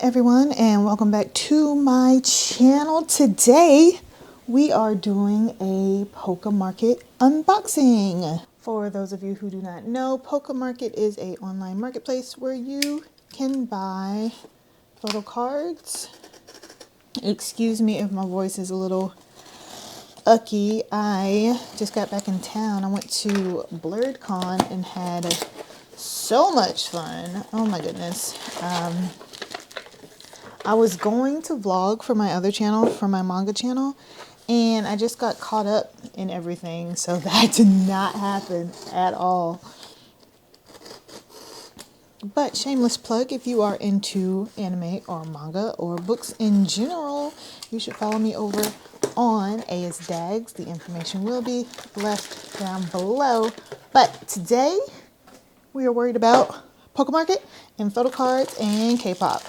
everyone, and welcome back to my channel. Today we are doing a Pocamarket unboxing. For those of you who do not know, Pocamarket is an online marketplace where you can buy photo cards. Excuse me if my voice is a little ucky. I just got back in town. I went to BlurredCon and had so much fun. Oh my goodness. I was going to vlog for my other channel, for my manga channel, and I just got caught up in everything, so that did not happen at all. But shameless plug, if you are into anime or manga or books in general, you should follow me over on A is Dags. The information will be left down below. But today, we are worried about Pocamarket and Photocards and K-pop.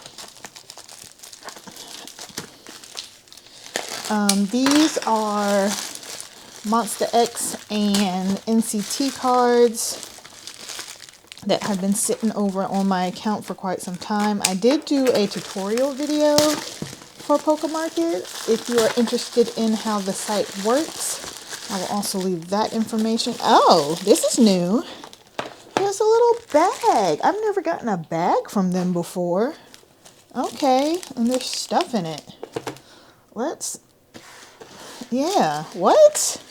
These are Monster X and NCT cards that have been sitting over on my account for quite some time. I did do a tutorial video for Pocamarket. If you are interested in how the site works, I will also leave that information. Oh, this is new. There's a little bag. I've never gotten a bag from them before. Okay, and there's stuff in it. Yeah, what?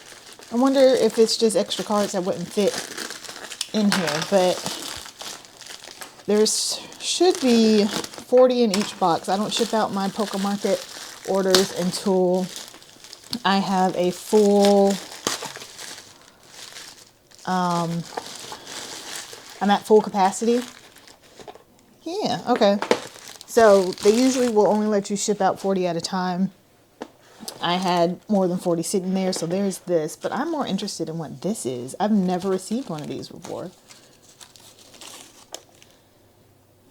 I wonder if it's just extra cards that wouldn't fit in here, but there's should be 40 in each box. I don't ship out my Pocamarket orders until I have a full, I'm at full capacity. Yeah, okay. So they usually will only let you ship out 40 at a time. I had more than 40 sitting there, so there's this. But I'm more interested in what this is. I've never received one of these before.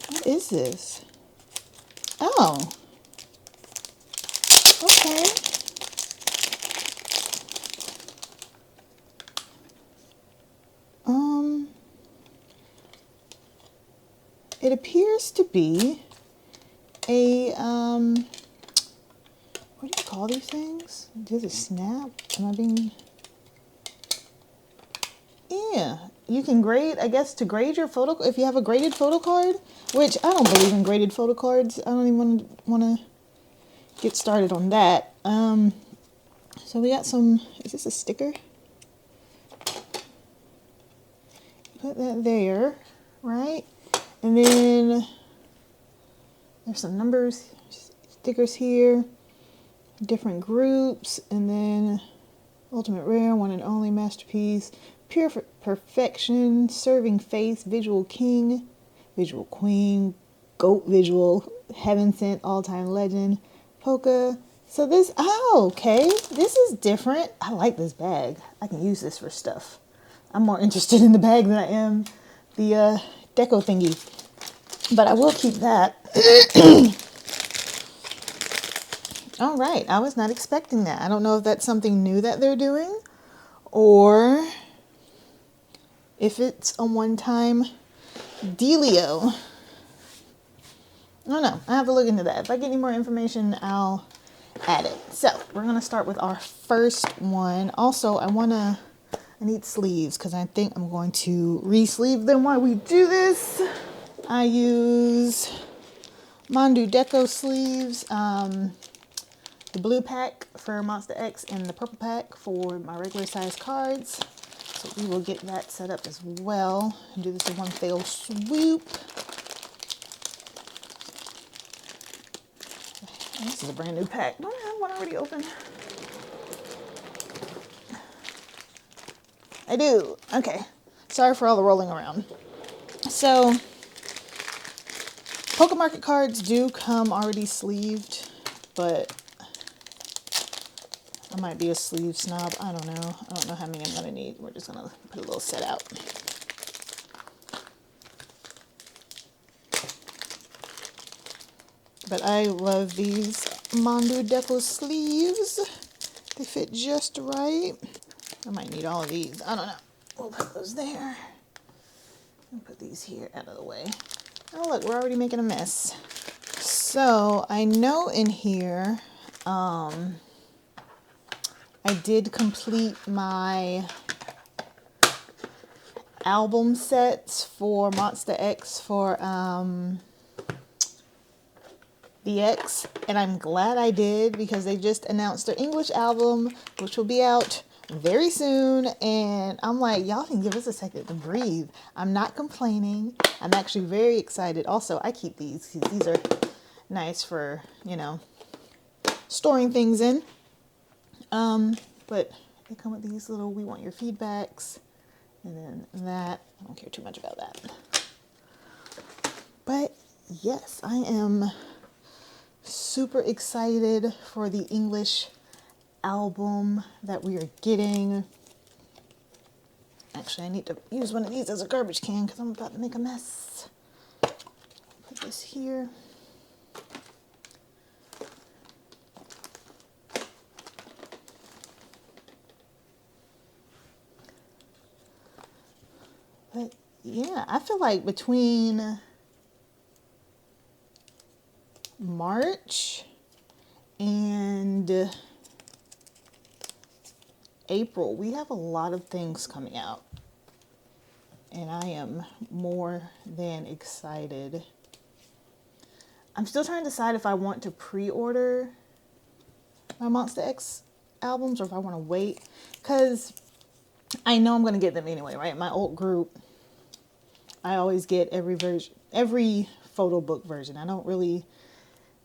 What is this? Oh. Okay. It appears to be a, what do you call these things? Does it snap? Am I being... Yeah, you can grade, I guess, to grade your photo, if you have a graded photo card, which I don't believe in graded photo cards. I don't even want to get started on that. So we got some, is this a sticker? Put that there, right? And then there's some numbers, stickers here, different groups, and then ultimate rare, one and only, masterpiece, pure perfection, serving face, visual king, visual queen, goat visual, heaven sent, all-time legend, polka. So this, oh, okay, this is different. I like this bag. I can use this for stuff. I'm more interested in the bag than I am the deco thingy, but I will keep that. All right, I was not expecting that. I don't know if that's something new that they're doing or if it's a one-time dealio. I don't know. I have to look into that. If I get any more information, I'll add it. So we're going to start with our first one. Also, I need sleeves because I think I'm going to re-sleeve them while we do this. I use Mandu Deco sleeves. The blue pack for Monster X and the purple pack for my regular size cards. So we will get that set up as well and do this in one fell swoop. This is a brand new pack. Don't I have one already open? I do. Okay. Sorry for all the rolling around. So Pocamarket cards do come already sleeved, but I might be a sleeve snob. I don't know. I don't know how many I'm going to need. We're just going to put a little set out. But I love these Mandu Deco sleeves. They fit just right. I might need all of these. I don't know. We'll put those there. And put these here out of the way. Oh, look, we're already making a mess. So I know in here, I did complete my album sets for Monster X for the X, and I'm glad I did because they just announced their English album, which will be out very soon, and I'm like, y'all can give us a second to breathe. I'm not complaining. I'm actually very excited. Also, I keep these because these are nice for, you know, storing things in. But they come with these little, we want your feedbacks, and then that. I don't care too much about that. But yes, I am super excited for the English album that we are getting. Actually, I need to use one of these as a garbage can because I'm about to make a mess. Put this here. But yeah, I feel like between March and April, we have a lot of things coming out, and I am more than excited. I'm still trying to decide if I want to pre-order my Monster X albums or if I want to wait, because I know I'm going to get them anyway, right? My old group, I always get every version, every photo book version. I don't really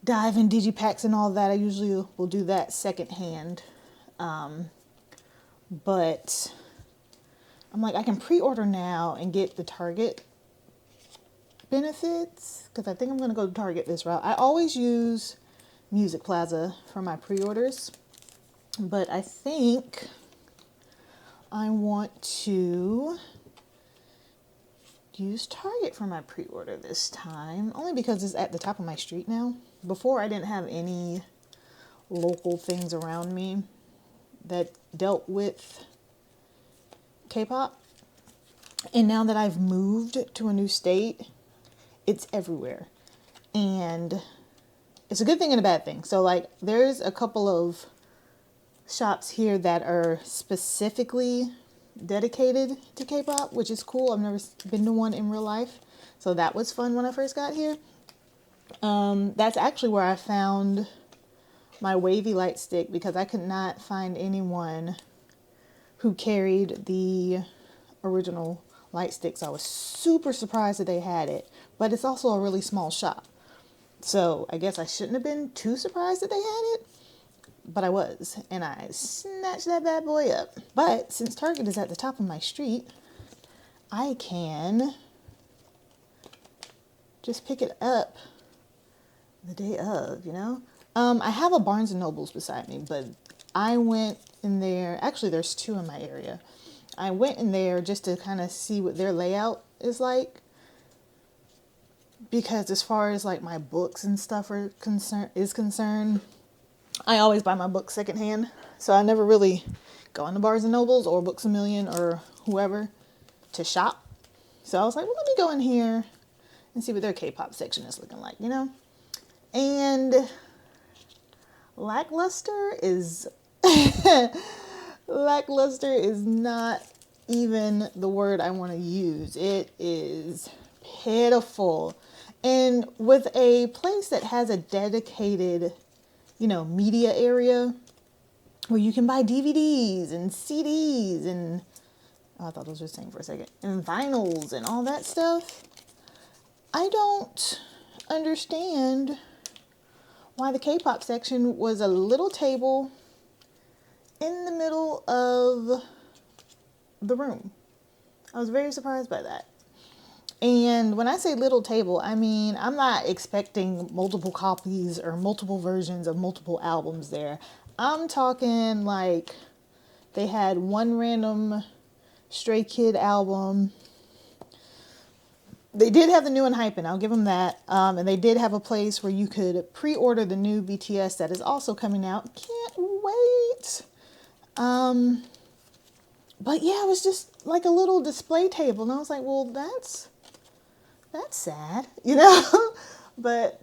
dive in digipacks and all that. I usually will do that secondhand. But I'm like, I can pre-order now and get the Target benefits because I think I'm going to go to Target this route. I always use Music Plaza for my pre-orders, but I think I want to use Target for my pre-order this time, only because it's at the top of my street now. Before, I didn't have any local things around me that dealt with K-pop, and now that I've moved to a new state, it's everywhere, and it's a good thing and a bad thing. So like, there's a couple of shops here that are specifically dedicated to K-pop, which is cool. I've never been to one in real life, so that was fun when I first got here. That's actually where I found my wavy light stick because I could not find anyone who carried the original light sticks. I was super surprised that they had it, but it's also a really small shop, so I guess I shouldn't have been too surprised that they had it, but I was, and I snatched that bad boy up. But since Target is at the top of my street, I can just pick it up the day of, you know? I have a Barnes & Nobles beside me, but I went in there. Actually, there's two in my area. I went in there just to kind of see what their layout is like, because as far as like my books and stuff are concerned, I always buy my books secondhand, so I never really go into Barnes & Nobles or Books A Million or whoever to shop. So I was like, well, let me go in here and see what their K-pop section is looking like, you know? And lackluster is lackluster is not even the word I want to use. It is pitiful. And with a place that has a dedicated, you know, media area where you can buy DVDs and CDs and, oh, I thought those were the same for a second, and vinyls and all that stuff, I don't understand why the K-pop section was a little table in the middle of the room. I was very surprised by that. And when I say little table, I mean, I'm not expecting multiple copies or multiple versions of multiple albums there. I'm talking like they had one random Stray Kid album. They did have the new and hyping, I'll give them that. And they did have a place where you could pre-order the new BTS that is also coming out. Can't wait. But yeah, it was just like a little display table. And I was like, well, that's sad, you know? But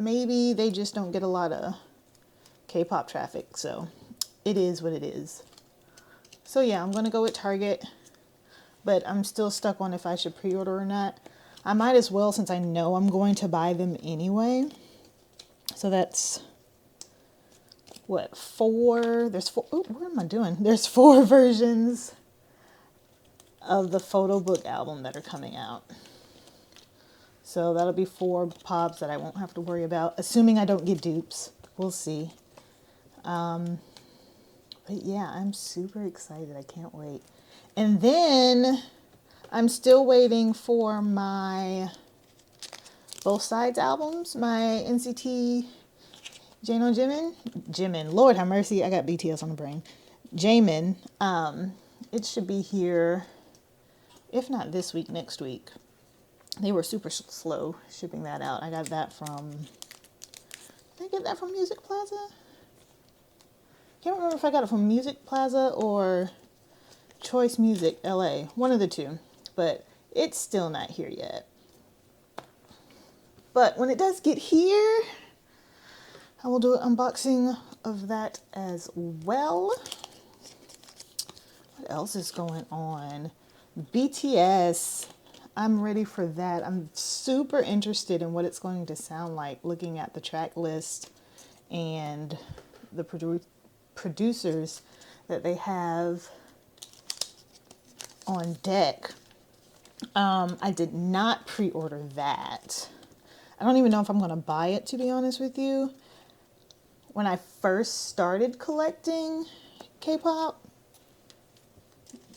maybe they just don't get a lot of K-pop traffic, so it is what it is. So yeah, I'm gonna go with Target, but I'm still stuck on if I should pre-order or not. I might as well, since I know I'm going to buy them anyway. So that's what, 4? There's 4. Ooh, what am I doing? There's 4 versions of the photo book album that are coming out. So that'll be 4 pops that I won't have to worry about, assuming I don't get dupes. We'll see. But yeah, I'm super excited. I can't wait. And then I'm still waiting for my Both Sides albums, my NCT Jane on Jimin. Lord have mercy, I got BTS on the brain. Jamin. It should be here, if not this week, next week. They were super slow shipping that out. I got that from, did I get that from Music Plaza? Can't remember if I got it from Music Plaza or Choice Music LA. One of the two. But it's still not here yet. But when it does get here, I will do an unboxing of that as well. What else is going on? BTS. I'm ready for that. I'm super interested in what it's going to sound like looking at the track list and the producers that they have on deck. I did not pre-order that. I don't even know if I'm going to buy it, to be honest with you. When I first started collecting K-pop,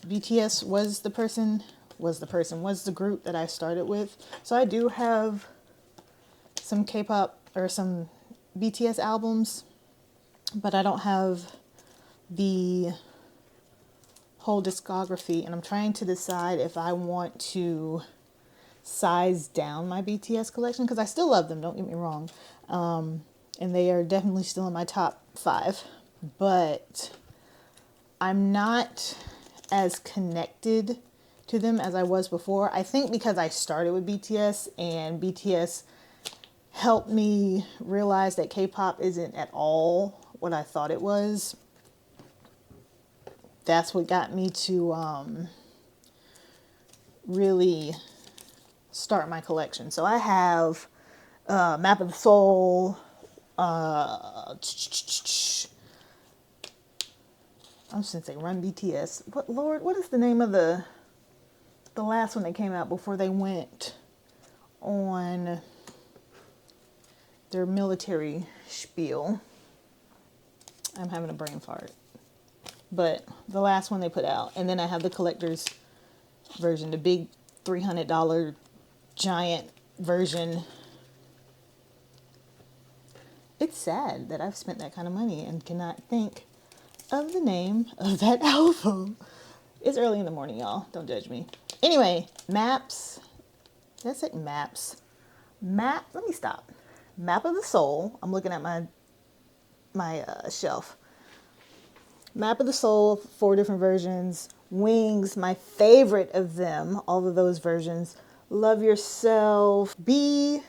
BTS was the group that I started with. So I do have some K-pop or some BTS albums, but I don't have the whole discography, and I'm trying to decide if I want to size down my BTS collection, because I still love them, don't get me wrong, and they are definitely still in my top 5, but I'm not as connected to them as I was before. I think because I started with BTS, and BTS helped me realize that K-pop isn't at all what I thought it was. That's what got me to really start my collection. So I have Map of the Soul. I'm just gonna say Run BTS. What, Lord, what is the name of the last one that came out before they went on their military spiel? I'm having a brain fart. But the last one they put out. And then I have the collector's version, the big $300 giant version. It's sad that I've spent that kind of money and cannot think of the name of that album. It's early in the morning, y'all. Don't judge me. Anyway, Maps. Did I say Maps? Let me stop. Map of the Soul. I'm looking at my shelf. Map of the Soul, 4 different versions. Wings, my favorite of them, all of those versions. Love Yourself. B,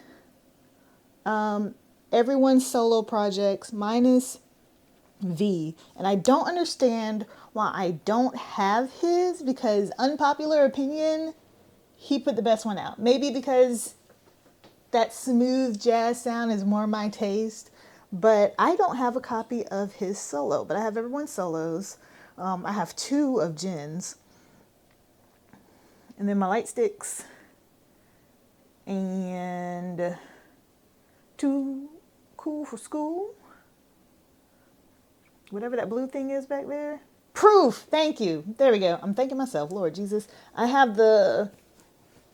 everyone's solo projects, minus V. And I don't understand why I don't have his, because unpopular opinion, he put the best one out. Maybe because that smooth jazz sound is more my taste. But I don't have a copy of his solo, but I have everyone's solos. I have 2 of Jin's. And then my light sticks. And 2 Cool for School. Whatever that blue thing is back there. Proof! Thank you. There we go. I'm thanking myself. Lord Jesus. I have the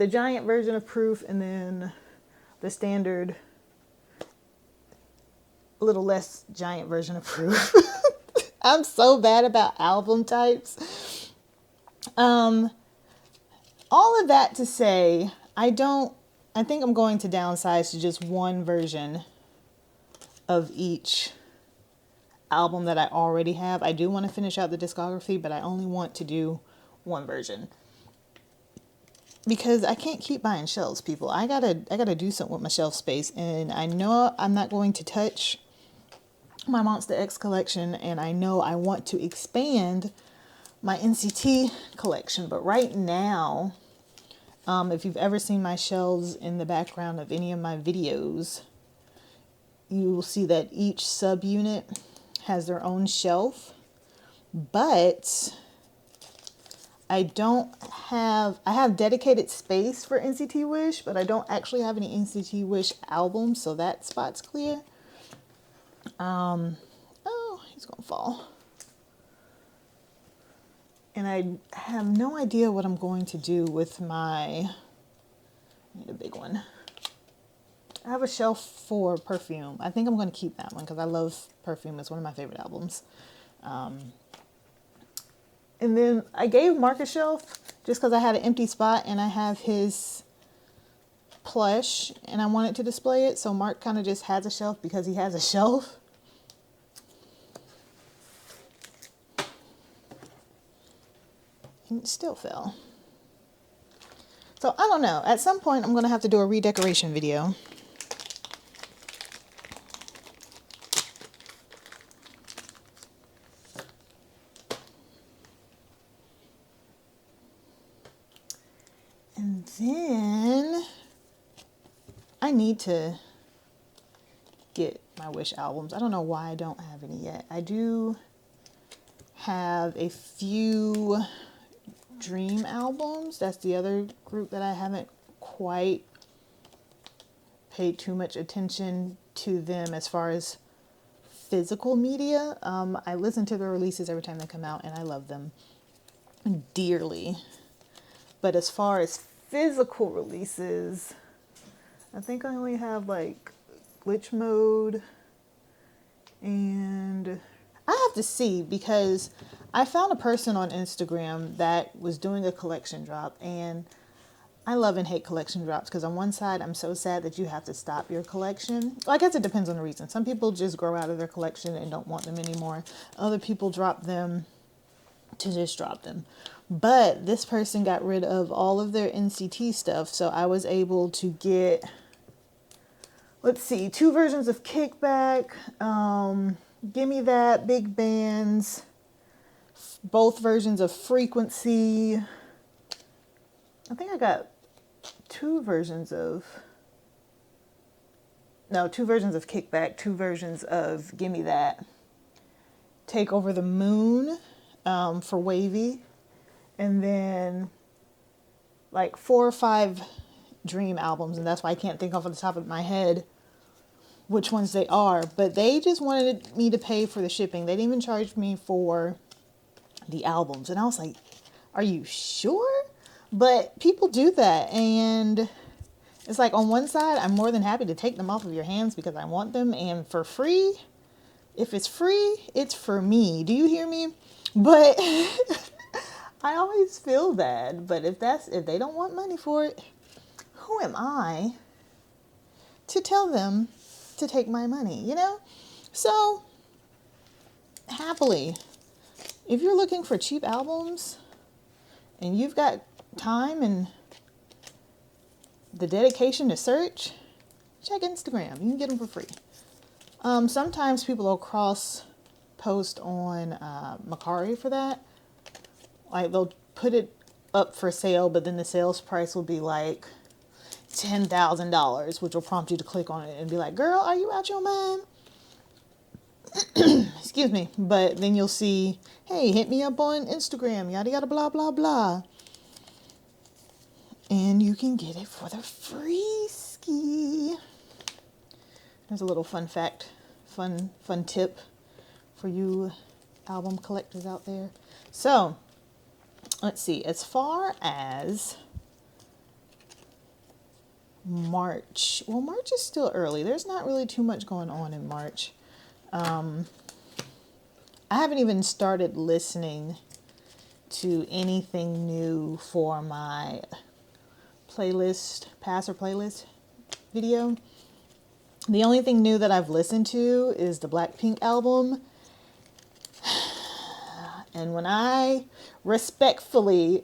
giant version of Proof, and then the standard, little less giant version of Proof. I'm so bad about album types. All of that to say, I think I'm going to downsize to just one version of each album that I already have. I do want to finish out the discography, but I only want to do one version. because I can't keep buying shelves, people. I gotta do something with my shelf space, and I know I'm not going to touch my Monster X collection, and I know I want to expand my NCT collection. But right now, if you've ever seen my shelves in the background of any of my videos, you will see that each subunit has their own shelf, but I have dedicated space for NCT Wish, but I don't actually have any NCT Wish albums, so that spot's clear. Oh, he's gonna fall. And I have no idea what I'm going to do with I need a big one. I have a shelf for Perfume. I think I'm going to keep that one because I love Perfume. It's one of my favorite albums. And then I gave Mark a shelf just because I had an empty spot and I have his plush and I wanted to display it. So Mark kind of just has a shelf because he has a shelf. And it still fell. So I don't know. At some point I'm going to have to do a redecoration video. And then I need to get my Wish albums. I don't know why I don't have any yet. I do have a few Dream albums. That's the other group that I haven't quite paid too much attention to them as far as physical media. I listen to the releases every time they come out and I love them dearly. But as far as physical releases, I think I only have like Glitch Mode, and I have to see because I found a person on Instagram that was doing a collection drop, and I love and hate collection drops because on one side I'm so sad that you have to stop your collection. Well, I guess it depends on the reason. Some people just grow out of their collection and don't want them anymore. Other people drop them to just drop them. But this person got rid of all of their NCT stuff, so I was able to get, let's see, 2 versions of Kickback, Gimme That, Big Bands, both versions of Frequency. I think I got 2 versions of Kickback, 2 versions of Gimme That, Take Over the Moon for Wavy, and then like 4 or 5 Dream albums, and that's why I can't think off the top of my head which ones they are, but they just wanted me to pay for the shipping. They didn't even charge me for the albums, and I was like, are you sure? But people do that, and it's like on one side I'm more than happy to take them off of your hands because I want them, and for free, if it's free, it's for me. Do you hear me? But I always feel bad, but if they don't want money for it, who am I to tell them to take my money, you know? So happily, if you're looking for cheap albums and you've got time and the dedication to search, check Instagram. You can get them for free. Sometimes people will cross post on Mercari for that. Like they'll put it up for sale, but then the sales price will be like $10,000, which will prompt you to click on it and be like, girl, are you out your mind? Excuse me. But then you'll see, hey, hit me up on Instagram, yada, yada, blah, blah, blah. And you can get it for the free ski. There's a little fun fact, fun tip for you album collectors out there. So let's see, as far as March, well, March is still early. There's not really too much going on in March. I haven't even started listening to anything new for my playlist, pass or playlist video. The only thing new that I've listened to is the Blackpink album. And when I respectfully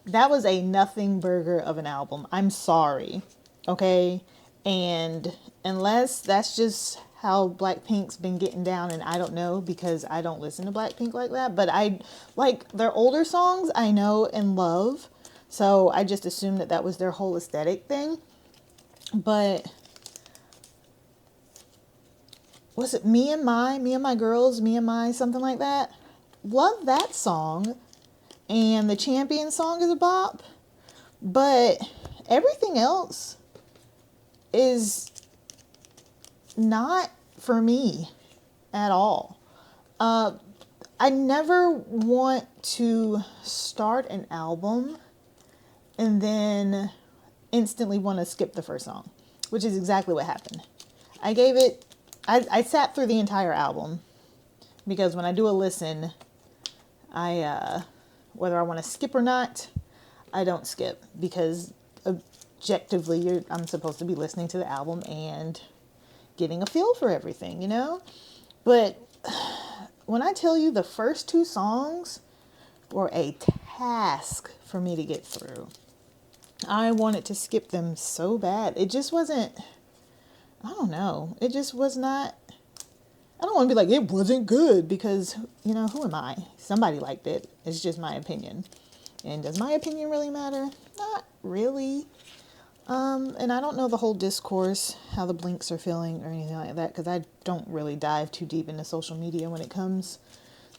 that was a nothing burger of an album. I'm sorry. Okay? And unless that's just how Blackpink's been getting down, and I don't know because I don't listen to Blackpink like that, but I like their older songs I know and love. So I just assumed that that was their whole aesthetic thing. But was it Me and My Girls, Me and My, something like that? Love that song. And the Champion song is a bop. But everything else is not for me at all. I never want to start an album and then instantly want to skip the first song, which is exactly what happened. I sat through the entire album because when I do a listen, whether I want to skip or not, I don't skip because objectively I'm supposed to be listening to the album and getting a feel for everything, you know? But when I tell you the first two songs were a task for me to get through, I wanted to skip them so bad. It just wasn't, I don't know. It just was not, I don't want to be like, it wasn't good because, you know, who am I? Somebody liked it. It's just my opinion. And does my opinion really matter? Not really. And I don't know the whole discourse, how the Blinks are feeling or anything like that, because I don't really dive too deep into social media when it comes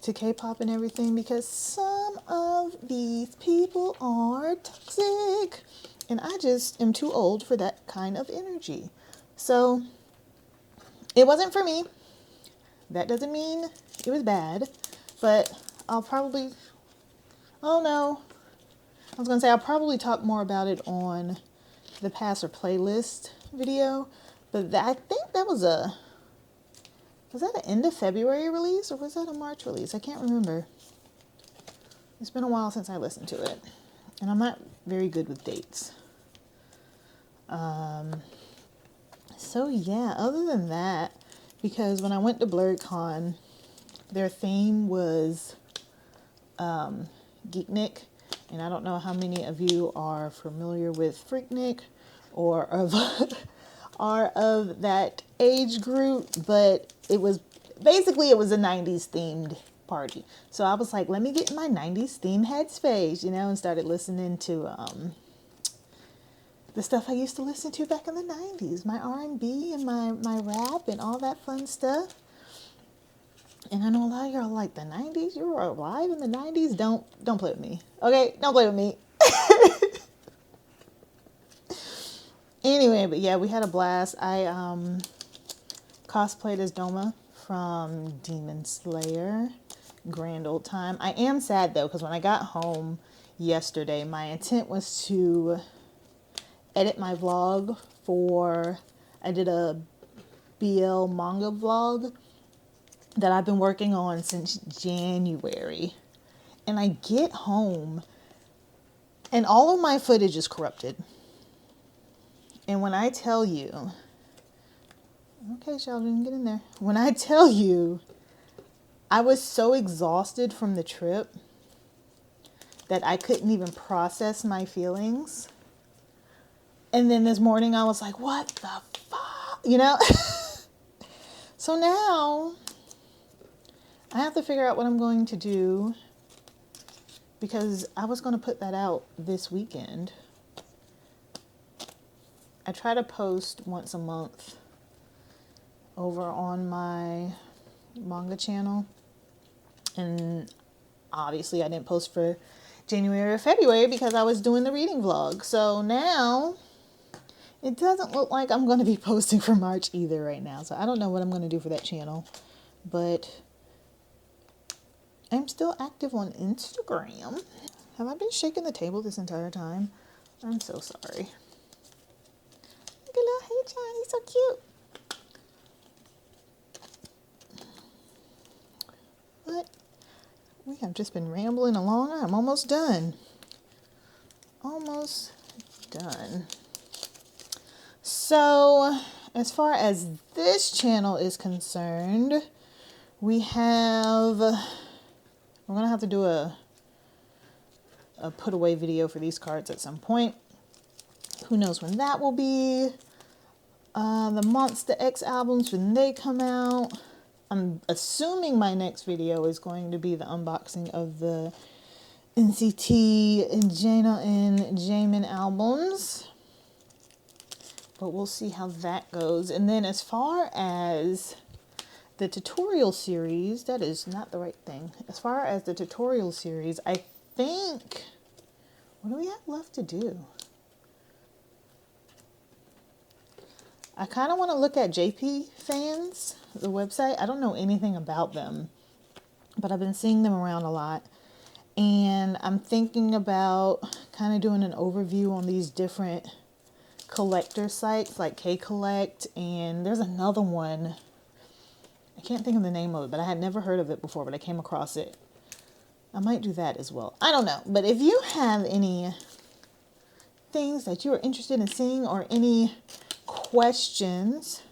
to K-pop and everything, because some of these people are toxic. And I just am too old for that kind of energy. So it wasn't for me. That doesn't mean it was bad, but I'll probably, oh no, I was going to say I'll probably talk more about it on the Pass or Playlist video, but I think that was that an end of February release or was that a March release? I can't remember. It's been a while since I listened to it, and I'm not very good with dates. So yeah, other than that, because when I went to BlurredCon, their theme was Geeknik, and I don't know how many of you are familiar with Freaknik or are of that age group, but it was a 90s themed party. So I was like, let me get in my 90s theme headspace, you know, and started listening to the stuff I used to listen to back in the 90s, my R&B and my rap and all that fun stuff. And I know a lot of y'all like the 90s. You were alive in the 90s. Don't play with me. Okay? Don't play with me. Anyway, but yeah, we had a blast. I cosplayed as Doma from Demon Slayer. Grand old time. I am sad though, because when I got home yesterday, my intent was to edit my vlog I did a BL manga vlog that I've been working on since January. And I get home and all of my footage is corrupted. And when I tell you, okay, Sheldon, get in there. When I tell you, I was so exhausted from the trip that I couldn't even process my feelings. And then this morning I was like, what the fuck? You know? So now I have to figure out what I'm going to do, because I was going to put that out this weekend. I try to post once a month over on my manga channel. And obviously I didn't post for January or February because I was doing the reading vlog. So now it doesn't look like I'm going to be posting for March either right now. So I don't know what I'm going to do for that channel. But I'm still active on Instagram. Have I been shaking the table this entire time? I'm so sorry. Look at little Hey-chan, he's so cute. But we have just been rambling along. I'm almost done. Almost done. So, as far as this channel is concerned, we're going to have to do a a put away video for these cards at some point. Who knows when that will be. The Monster X albums, when they come out. I'm assuming my next video is going to be the unboxing of the NCT and Jaina and Jamin albums. But we'll see how that goes. And then as far as the tutorial series, that is not the right thing. As far as the tutorial series, I think, what do we have left to do? I kind of want to look at JP Fans, the website. I don't know anything about them, but I've been seeing them around a lot. And I'm thinking about kind of doing an overview on these different collector sites like K-Collect, and there's another one. I can't think of the name of it, but I had never heard of it before, but I came across it. I might do that as well. I don't know. But if you have any things that you are interested in seeing or any questions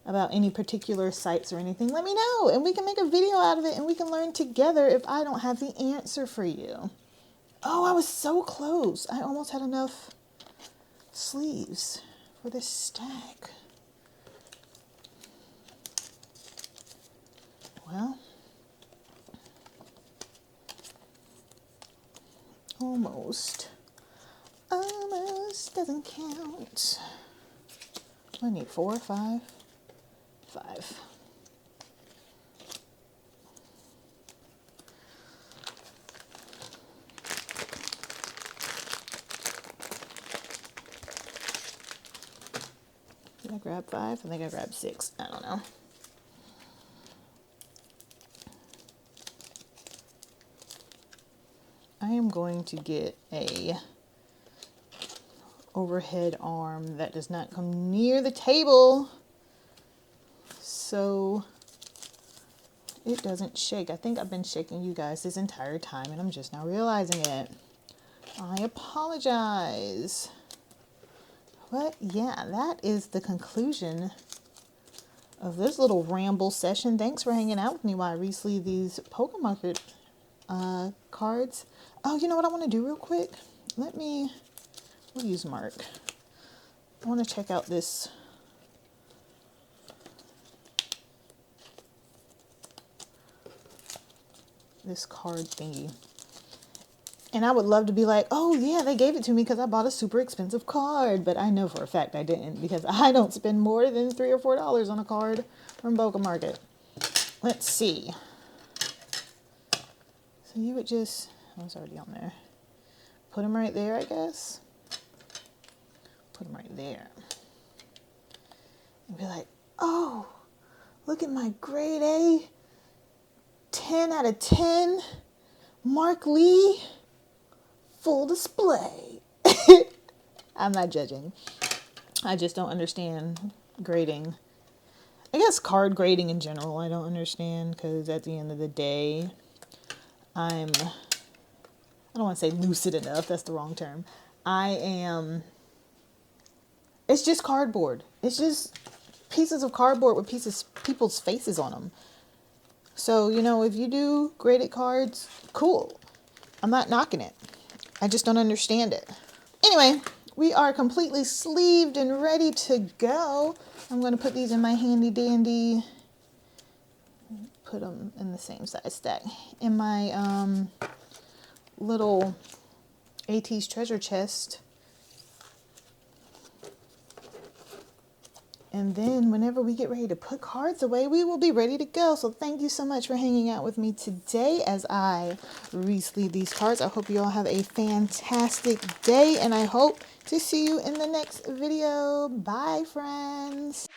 about any particular sites or anything, let me know and we can make a video out of it and we can learn together if I don't have the answer for you. Oh, I was so close. I almost had enough sleeves for this stack. Well, almost. Almost doesn't count. I need 4 or 5. 5. Did I grab 5? I think I grabbed 6. I don't know. I am going to get a overhead arm that does not come near the table so it doesn't shake. I think I've been shaking you guys this entire time and I'm just now realizing it. I apologize. But yeah, that is the conclusion of this little ramble session. Thanks for hanging out with me while I re-sleeve these Pocamarket cards. Oh, you know what I want to do real quick? We'll use Mark. I want to check out this card thingy. And I would love to be like, oh yeah, they gave it to me because I bought a super expensive card. But I know for a fact I didn't, because I don't spend more than $3 or $4 on a card from Pocamarket. Let's see. So you would just, oh, it's already on there. Put them right there, I guess. Put them right there. And be like, oh, look at my grade A. 10 out of 10. Mark Lee. Full display. I'm not judging. I just don't understand grading. I guess card grading in general I don't understand, because at the end of the day, I don't want to say lucid enough. That's the wrong term. It's just cardboard. It's just pieces of cardboard with people's faces on them. So, you know, if you do graded cards, cool. I'm not knocking it. I just don't understand it. Anyway, we are completely sleeved and ready to go. I'm going to put these in my handy dandy, put them in the same size stack, in my little AT's treasure chest. And then whenever we get ready to put cards away, we will be ready to go. So thank you so much for hanging out with me today as I re-sleeve these cards. I hope you all have a fantastic day, and I hope to see you in the next video. Bye, friends.